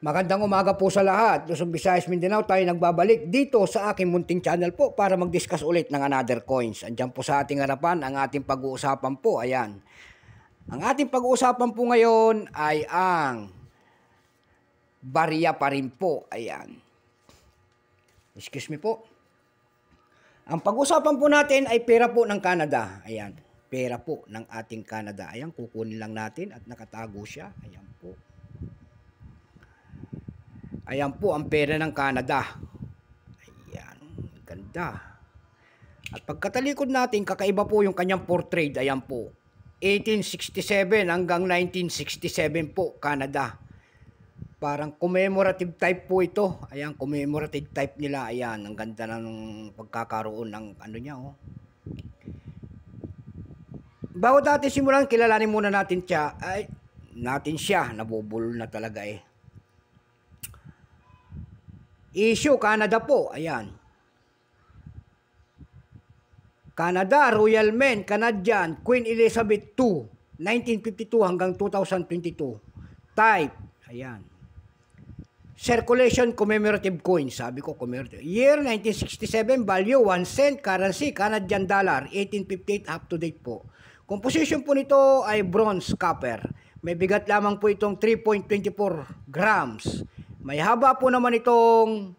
Magandang umaga po sa lahat. Luzon, Visayas, Mindanao, tayo nagbabalik dito sa aking munting channel po para mag-discuss ulit ng another coins. Andiyan po sa ating harapan ang ating pag-uusapan po. Ayan. Ang ating pag-uusapan po ngayon ay ang barya pa rin po. Ayan. Excuse me po. Ang pag-uusapan po natin ay pera po ng Canada. Ayan. Pera po ng ating Canada. Ayan, kukunin lang natin at nakatago siya. Ayan po. Ayan po ang pera ng Canada. Ayan, ganda. At pagkatalikod natin, kakaiba po yung kanyang portrait. Ayan po, 1867 hanggang 1967 po, Canada. Parang commemorative type po ito. Ayan, commemorative type nila. Ayan, ang ganda ng pagkakaroon ng ano niya, oh. Bago natin simulan, kilalanin muna natin siya. Nabubulol na talaga eh. Issue, Canada po. Ayan. Canada, Royal Mint, Canadian, Queen Elizabeth II, 1952 hanggang 2022. Type. Ayan. Circulation commemorative coin. Sabi ko commemorative. Year 1967, value 1 cent, currency, Canadian dollar, 1858 up to date po. Composition po nito ay bronze copper. May bigat lamang po itong 3.24 grams. May haba po naman itong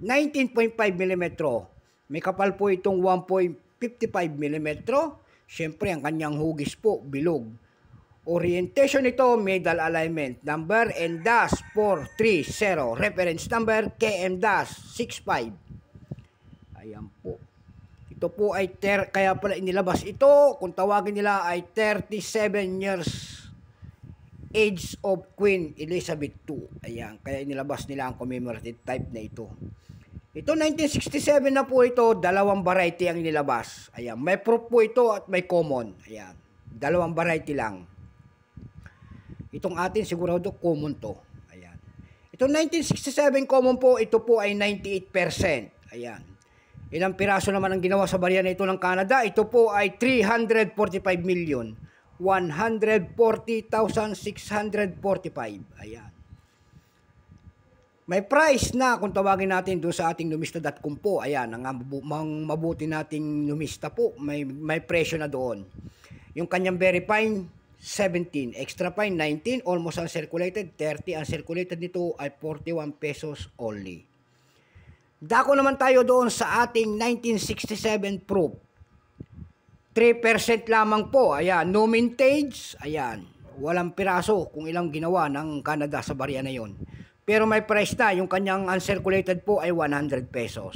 19.5 mm. May kapal po itong 1.55 mm. Siyempre, ang kanyang hugis po, bilog. Orientation nito, medal alignment. Number NDAS 430. Reference number KM-65. Ayan po. Ito po ay, kaya pala inilabas ito, kung tawagin nila ay 37 years age of Queen Elizabeth II. Ayan, kaya inilabas nila ang commemorative type na ito. Ito 1967 na po ito, dalawang variety ang inilabas. Ayan, may proof po ito at may common. Ayan, dalawang variety lang. Itong atin sigurado common to. Ayan. Ito 1967 common po, ito po ay 98%. Ayan. Ilang piraso naman ang ginawa sa barya na ito ng Canada? Ito po ay 345 million. 140,645. Ayan. May price na kung tawagin natin doon sa ating numista.com po. Ayan, ang mabuti nating numista po, may presyo na doon. Yung kanyang very fine, 17. Extra fine, 19. Almost uncirculated, 30. Uncirculated nito ay 41 pesos only. Dako naman tayo doon sa ating 1967 proof. 3% lamang po. Ayan, no mintage. Ayan, walang piraso kung ilang ginawa ng Canada sa barya na yon. Pero may price na. Yung kanyang uncirculated po ay 100 pesos.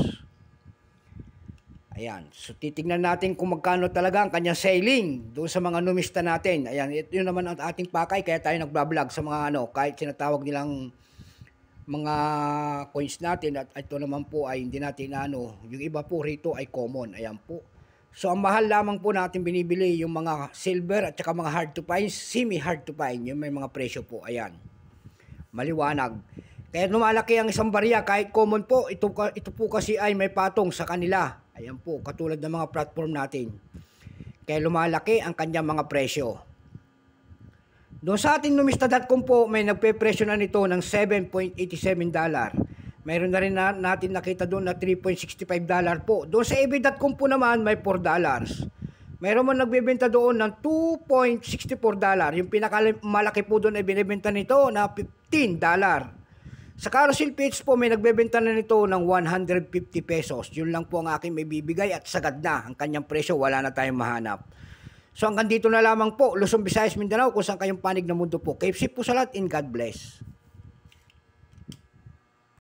Ayan, so titignan natin kung magkano talaga ang kanyang selling doon sa mga numista natin. Ayan, ito naman ang ating pakay. Kaya tayo nagbablog sa mga kahit sinatawag nilang mga coins natin. At ito naman po ay hindi natin yung iba po rito ay common. Ayan po. So, ang mahal lamang po natin binibili yung mga silver at saka mga hard to find, semi-hard to find, yung may mga presyo po. Ayan. Maliwanag. Kaya lumalaki ang isang barya, kahit common po, ito po kasi ay may patong sa kanila. Ayan po, katulad ng mga platform natin. Kaya lumalaki ang kanyang mga presyo. Doon sa ating numista.com po, may nagpe-presyo na nito ng $7.87. Mayroon na rin natin nakita doon na $3.65 po. Doon sa eBay.com po naman may $4. Mayroon man nagbebenta doon ng $2.64. Yung pinakamalaki po doon ay binibenta nito na $15. Sa Carousel page po may nagbebenta na nito ng 150 pesos. Yun lang po ang aking may bibigay at sagad na. Ang kanyang presyo wala na tayong mahanap. So hanggang dito na lamang po. Luzon, Visayas, Mindanao, kung saan kayong panig na mundo po. Keep safe po sa lahat and God bless.